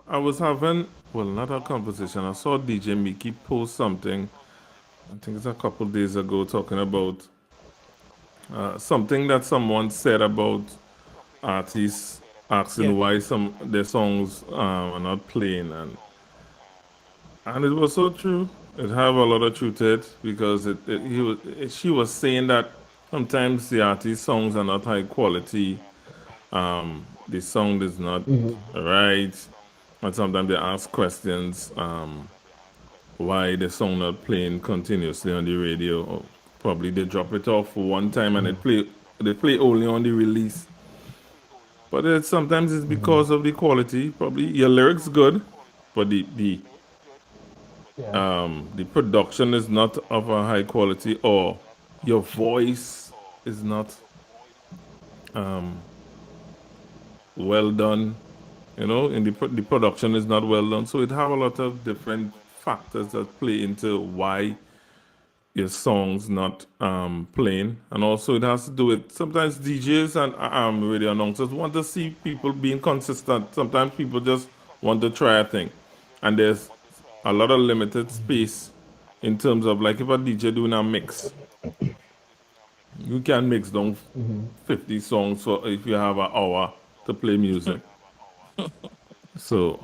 I was having, well, not a conversation. I saw DJ Mickey post something, I think it's a couple days ago, talking about something that someone said about artists Yeah. asking why some their songs are not playing, and it was so true. It have a lot of truth to it because she was saying that sometimes the artist songs are not high quality. The song is not right, and sometimes they ask questions. Why the song not playing continuously on the radio. Or probably they drop it off for one time and they play only on the release. But sometimes it's because of the quality. Probably your lyrics good, but Yeah. the production is not of a high quality, or your voice is not well done. In the production is not well done. So it have a lot of different factors that play into why your songs not playing, and also it has to do with sometimes DJs and radio announcers want to see people being consistent. Sometimes people just want to try a thing, and there's a lot of limited space in terms of like if a DJ doing a mix, you can mix down 50 songs for if you have an hour to play music. So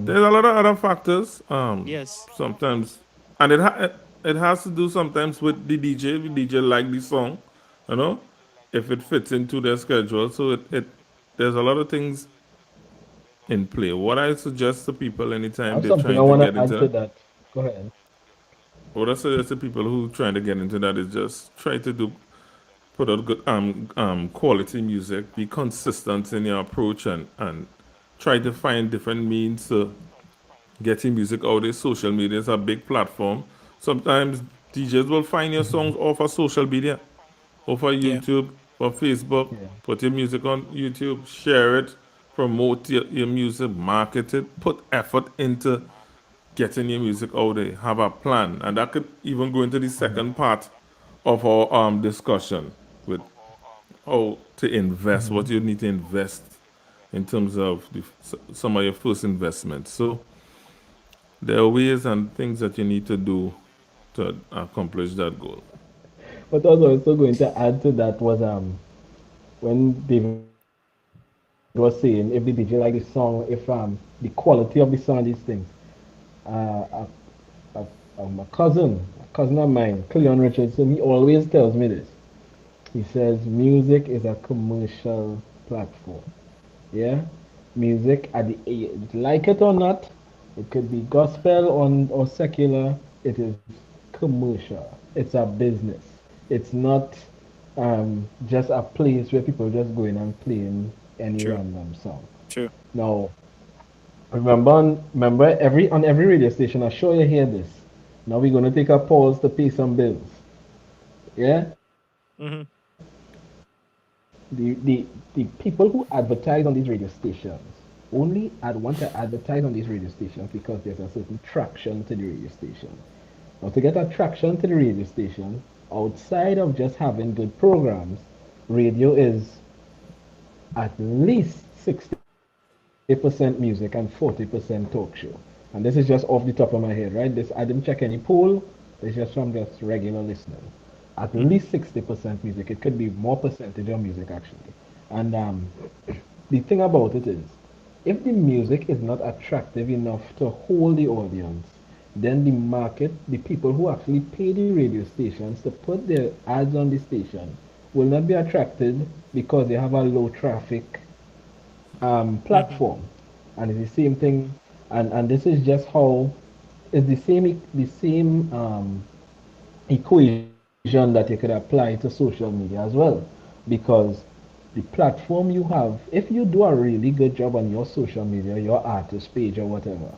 there's a lot of other factors. Yes. Sometimes, and it has to do sometimes with the DJ. The DJ like the song, you know, if it fits into their schedule. So it there's a lot of things in play. What I suggest to people I anytime have they're something I trying to want get to add to into, that. Go ahead. what I suggest to people who trying to get into that is just try to put out good quality music. Be consistent in your approach, and try to find different means to getting music out there. Social media is a big platform. Sometimes DJs will find your songs off of social media, off of Yeah. YouTube or Facebook. Yeah. Put your music on YouTube, share it, promote your music, market it, put effort into getting your music out there. Have a plan. And that could even go into the second part of our discussion with how to invest, what you need to invest in terms of some of your first investments. So there are ways and things that you need to do to accomplish that goal. What I was also going to add to that was when David was saying if the DJ like the song, if the quality of the song, these things. Uh, a cousin of mine, Cleon Richardson, he always tells me this. He says music is a commercial platform. Yeah, music at like it or not, it could be gospel or secular. It is commercial. It's a business. It's not just a place where people just go in and playing any True. random song. True. Now, remember every radio station. I'm sure you hear this. Now we're gonna take a pause to pay some bills. Yeah, Mm-hmm. the people who advertise on these radio stations only want to advertise on these radio stations because there's a certain traction to the radio station. Now, to get attraction to the radio station, outside of just having good programs, radio is at least 60% music and 40% talk show. And this is just off the top of my head, right? This I didn't check any poll. This is just from just regular listeners. At Mm-hmm. least 60% music. It could be more percentage of music actually. And the thing about it is, if the music is not attractive enough to hold the audience, then the market, the people who actually pay the radio stations to put their ads on the station, will not be attracted because they have a low traffic Mm-hmm. platform. And it's the same thing, and this is just how it's the same equation that you could apply to social media as well, because the platform you have, if you do a really good job on your social media, your artist page or whatever,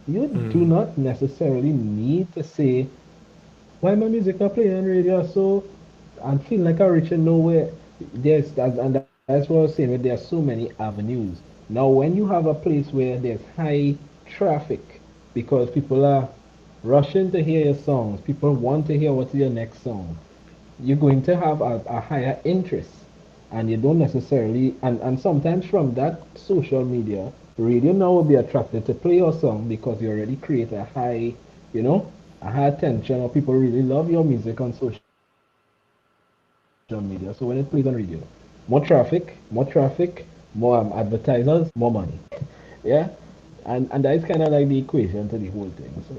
you do not necessarily need to say why my music not playing on radio so and feel like I reaching nowhere. And that's what I was saying. There are so many avenues. Now, when you have a place where there's high traffic because people are rushing to hear your songs, people want to hear what's your next song, you're going to have a higher interest, and you don't necessarily and sometimes from that social media radio now will be attracted to play your song because you already create a high, you know, a high attention, or people really love your music on social media. So when it plays on radio, more traffic, more advertisers, more money. Yeah, and that is kind of like the equation to the whole thing. So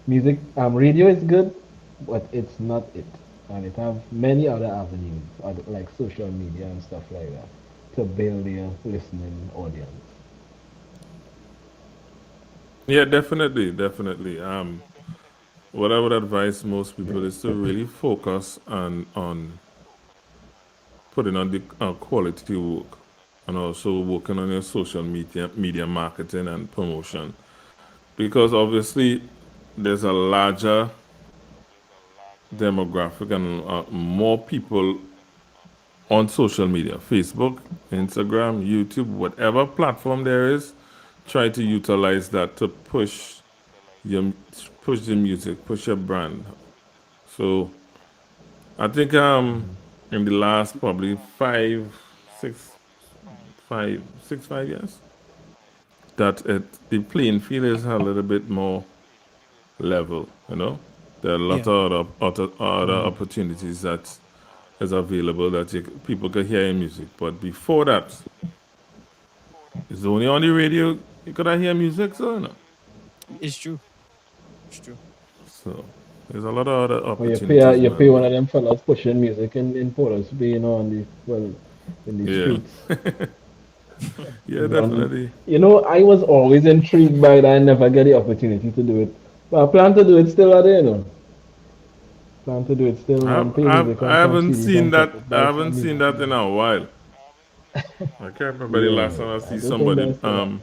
music, radio is good, but it's not it, and it have many other avenues, like social media and stuff like that, to build your listening audience. Yeah, definitely, definitely. What I would advise most people is to really focus on putting on the quality work, and also working on your social media marketing and promotion, because obviously there's a larger demographic and more people on social media, Facebook, Instagram, YouTube, whatever platform there is. Try to utilize that to your push the music, push your brand. So I think in the last probably 5 years, that the playing field is a little bit more level. There are a lot Yeah. of other opportunities that is available that people can hear your music. But before that, it's only on the radio you could hear music, so. It's true. It's true. So there's a lot of other Or opportunities, you pay man. one But of them fellas pushing music in Porter's Bay, on the well, in the yeah, streets. yeah, Run. definitely. I was always intrigued by that. I never get the opportunity to do it. But I plan to do it still, Plan to do it still and play music I on some haven't CDs seen and that. put it I by haven't some seen music that in man. a while. I can't remember the last Yeah, time I I see do think somebody that's still happening.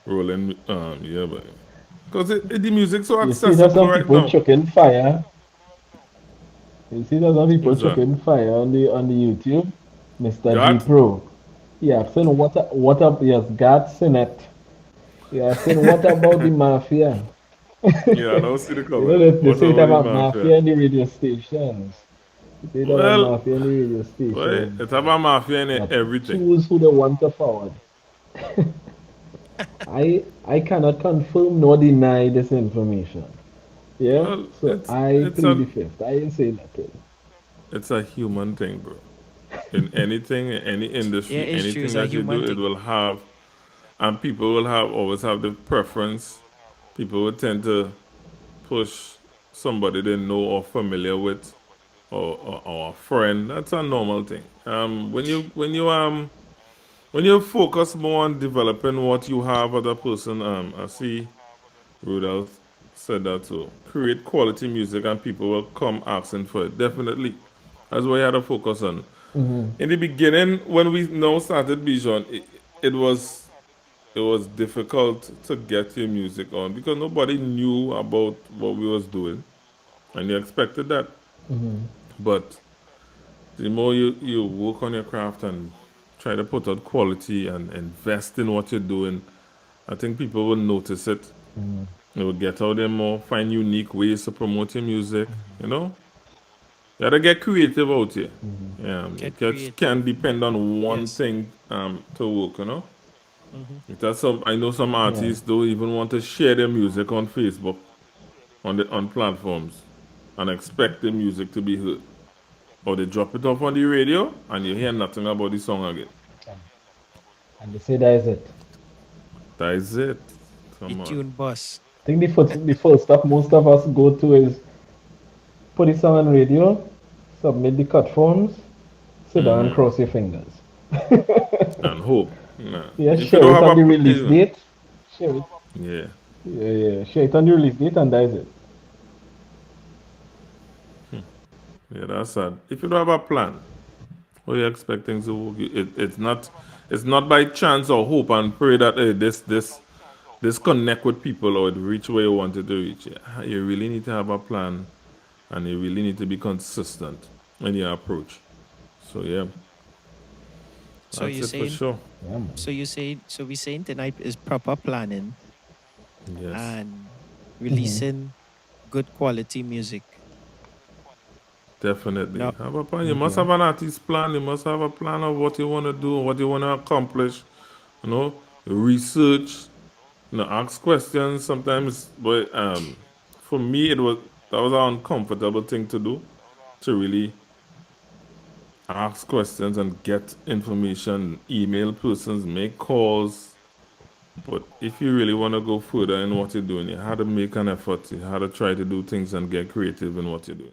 rolling yeah, but because the music's so You see that accessible some right people now. chucking fire. You see that some people Who's that? chucking fire on the YouTube. Mr. G God? Pro. He asking what up yes, God seen it. He asking what about the mafia? Yeah, I don't see the comment. They What say it about the about mafia? mafia in the radio stations. They say it about Well, mafia in the radio boy, stations it's about mafia and that everything. choose who they want to forward. I cannot confirm nor deny this information. Yeah, Well, so it's I it's plead a the fifth. I ain't say nothing. it's a human thing, bro. In anything, in any Yeah, industry, it's true. anything It's a that you do, human it thing. will have, and people will have always have the preference. People will tend to push somebody they know or familiar with, or a friend. That's a normal thing. When you focus more on developing what you have as a person, I see Rudolph said that too. Create quality music and people will come asking for it. Definitely. That's what you had to focus on. Hmm. In the beginning, when we now started Bj'orn, it was difficult to get your music on because nobody knew about what we was doing, and you expected that. Hmm. But the more you work on your craft and try to put out quality and invest in what you're doing, I think people will notice it. Hmm. They will get out there more, find unique ways to promote your music. You know, you gotta get creative out here. Hmm. Yeah, you Get just creative. can't depend on one Yes. thing to work. Hmm. That's some. I know some Yeah. artists don't even want to share their music on Facebook, on platforms, and expect the music to be heard. Or they drop it off on the radio and you hear nothing about the song again. And, and they say that is it. That is it. The Come on. tune boss. I think the first step most of us go to is put it on radio, submit the cut forms, sit down and cross your fingers. And hope. Nah. Yeah, If you share don't it have on a the release date. Share it. yeah, Yeah, yeah. Share it on the release date and that is it. yeah, that's sad. If you don't have a plan, how you expect things to work? It's not by chance or hope and pray that this connect with people or it reach where you want it to reach. Yeah. You really need to have a plan and you really need to be consistent in your approach. So yeah, So that's you're it for saying, sure. Yeah, man. so we're saying tonight is proper planning Yes. and Hmm. releasing good quality music. Definitely. Now, Have a plan. You must Okay. have an artist plan. You must have a plan of what you want to do, what you want to accomplish. You know, research, ask questions sometimes. But for me, that was an uncomfortable thing to do, to really ask questions and get information, email persons, make calls. But if you really want to go further in what you're doing, you had to make an effort. You had to try to do things and get creative in what you're doing.